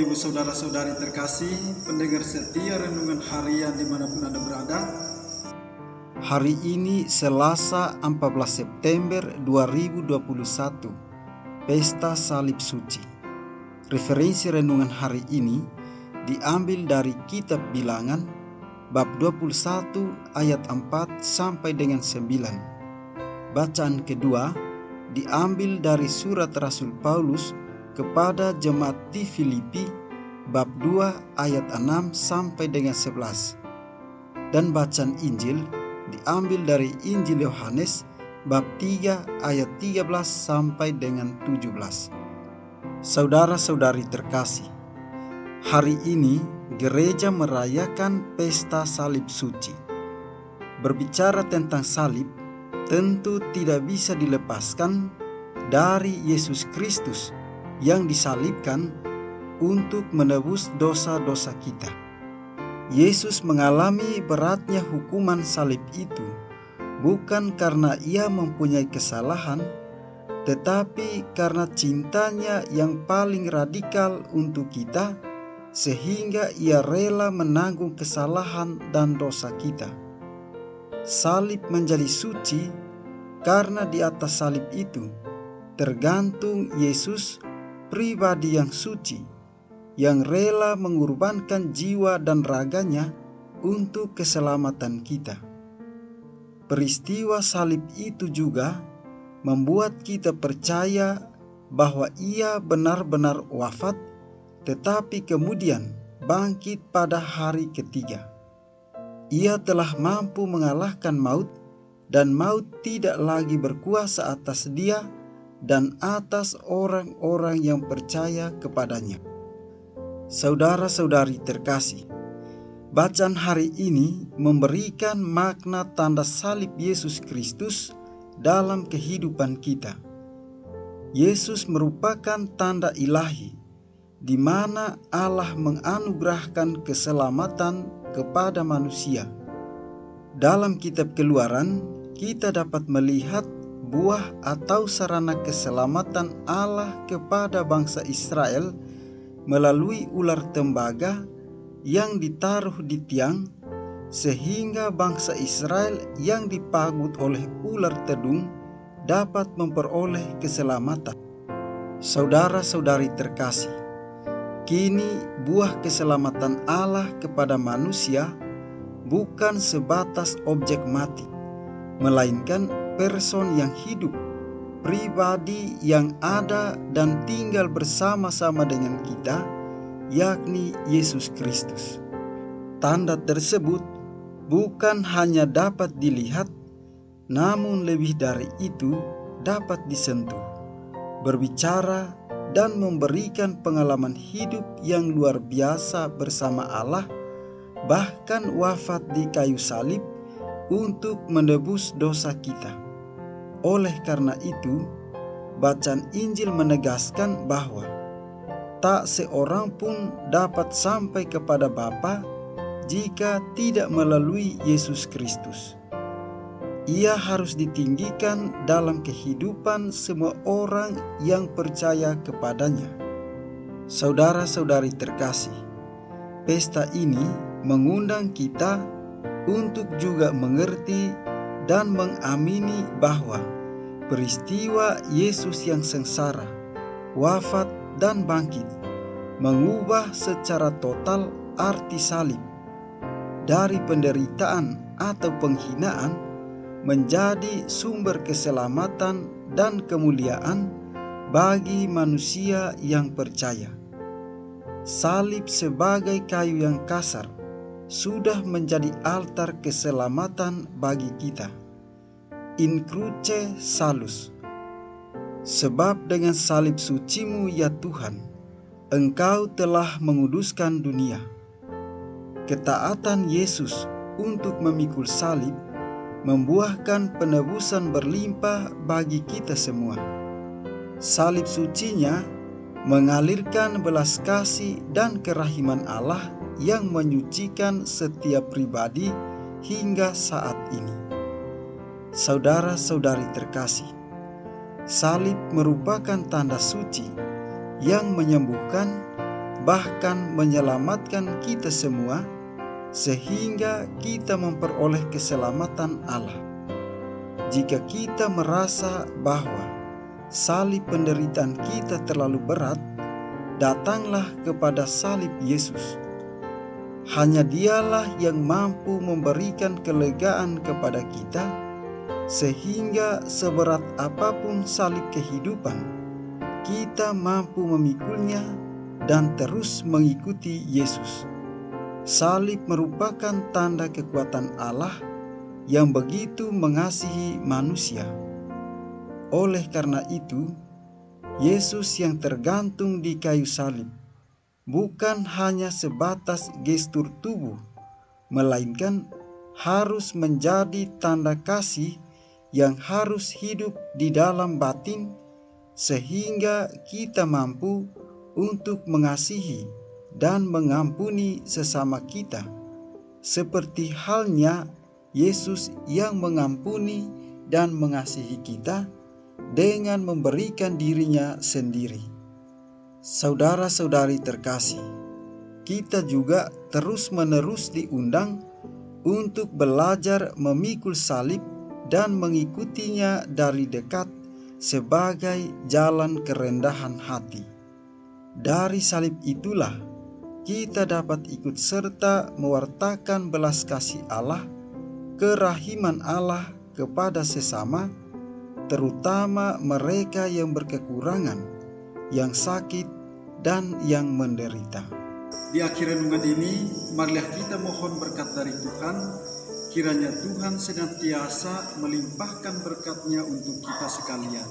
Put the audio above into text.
Bapak Ibu Saudara-saudari terkasih, pendengar setia Renungan Harian dimanapun Anda berada. Hari ini Selasa 14 September 2021, Pesta Salib Suci. Referensi renungan hari ini diambil dari Kitab Bilangan, bab 21 ayat 4 sampai dengan 9. Bacaan kedua diambil dari surat Rasul Paulus kepada jemaat di Filipi, bab 2 ayat 6 sampai dengan 11. Dan bacaan Injil diambil dari Injil Yohanes, bab 3 ayat 13 sampai dengan 17. Saudara-saudari terkasih, hari ini gereja merayakan pesta salib suci. Berbicara tentang salib, tentu tidak bisa dilepaskan dari Yesus Kristus yang disalibkan untuk menebus dosa-dosa kita. Yesus mengalami beratnya hukuman salib itu bukan karena ia mempunyai kesalahan, tetapi karena cintanya yang paling radikal untuk kita, sehingga ia rela menanggung kesalahan dan dosa kita. Salib menjadi suci karena di atas salib itu tergantung Yesus, pribadi yang suci, yang rela mengorbankan jiwa dan raganya untuk keselamatan kita. Peristiwa salib itu juga membuat kita percaya bahwa ia benar-benar wafat, tetapi kemudian bangkit pada hari ketiga. Ia telah mampu mengalahkan maut, dan maut tidak lagi berkuasa atas dia dan atas orang-orang yang percaya kepadanya. Saudara-saudari terkasih, bacaan hari ini memberikan makna tanda salib Yesus Kristus dalam kehidupan kita. Yesus merupakan tanda ilahi, di mana Allah menganugerahkan keselamatan kepada manusia. Dalam kitab Keluaran, kita dapat melihat buah atau sarana keselamatan Allah kepada bangsa Israel melalui ular tembaga yang ditaruh di tiang, sehingga bangsa Israel yang dipagut oleh ular tedung dapat memperoleh keselamatan. Saudara-saudari terkasih, kini buah keselamatan Allah kepada manusia bukan sebatas objek mati, melainkan person yang hidup, pribadi yang ada dan tinggal bersama-sama dengan kita, yakni Yesus Kristus. Tanda tersebut bukan hanya dapat dilihat, namun lebih dari itu dapat disentuh, berbicara, dan memberikan pengalaman hidup yang luar biasa bersama Allah, bahkan wafat di kayu salib untuk menebus dosa kita. Oleh karena itu, bacaan Injil menegaskan bahwa tak seorang pun dapat sampai kepada Bapa jika tidak melalui Yesus Kristus. Ia harus ditinggikan dalam kehidupan semua orang yang percaya kepadanya. Saudara-saudari terkasih, pesta ini mengundang kita untuk juga mengerti dan mengamini bahwa peristiwa Yesus yang sengsara, wafat, dan bangkit mengubah secara total arti salib dari penderitaan atau penghinaan menjadi sumber keselamatan dan kemuliaan bagi manusia yang percaya. Salib sebagai kayu yang kasar sudah menjadi altar keselamatan bagi kita. In cruce salus. Sebab dengan salib sucimu ya Tuhan, Engkau telah menguduskan dunia. Ketaatan Yesus untuk memikul salib membuahkan penebusan berlimpah bagi kita semua. Salib sucinya mengalirkan belas kasih dan kerahiman Allah yang menyucikan setiap pribadi hingga saat ini. Saudara-saudari terkasih, salib merupakan tanda suci yang menyembuhkan bahkan menyelamatkan kita semua, sehingga kita memperoleh keselamatan Allah. Jika kita merasa bahwa salib penderitaan kita terlalu berat, datanglah kepada salib Yesus. Hanya Dialah yang mampu memberikan kelegaan kepada kita, sehingga seberat apapun salib kehidupan, kita mampu memikulnya dan terus mengikuti Yesus. Salib merupakan tanda kekuatan Allah yang begitu mengasihi manusia. Oleh karena itu, Yesus yang tergantung di kayu salib bukan hanya sebatas gestur tubuh, melainkan harus menjadi tanda kasih yang harus hidup di dalam batin, sehingga kita mampu untuk mengasihi dan mengampuni sesama kita, seperti halnya Yesus yang mengampuni dan mengasihi kita dengan memberikan dirinya sendiri. Saudara-saudari terkasih, kita juga terus-menerus diundang untuk belajar memikul salib dan mengikutinya dari dekat sebagai jalan kerendahan hati. Dari salib itulah kita dapat ikut serta mewartakan belas kasih Allah, kerahiman Allah kepada sesama, terutama mereka yang berkekurangan, yang sakit, dan yang menderita. Di akhir renungan ini, marilah kita mohon berkat dari Tuhan. Kiranya Tuhan senantiasa melimpahkan berkat-Nya untuk kita sekalian.